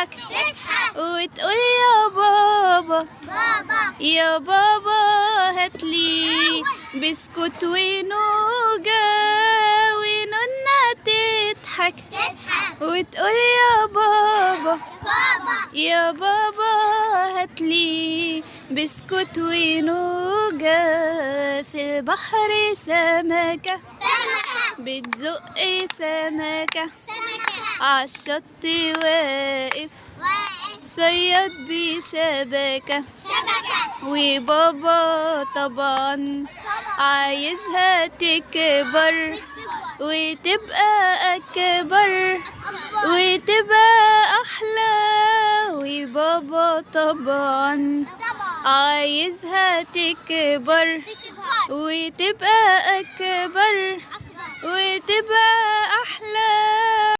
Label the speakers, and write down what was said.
Speaker 1: تضحك وتقول يا بابا يا بابا هاتلي بسكوت ونوجة، ونونا تضحك وتقول يا بابا يا بابا هاتلي بسكوت ونوجة. في البحر سمكة بتزق سمكة، عالشط واقف صياد بشبكة، وبابا طبعا عايزها تكبر وتبقى أكبر وتبقى أحلى، وبابا طبعا عايزها تكبر وتبقى أكبر وتبقى أحلى.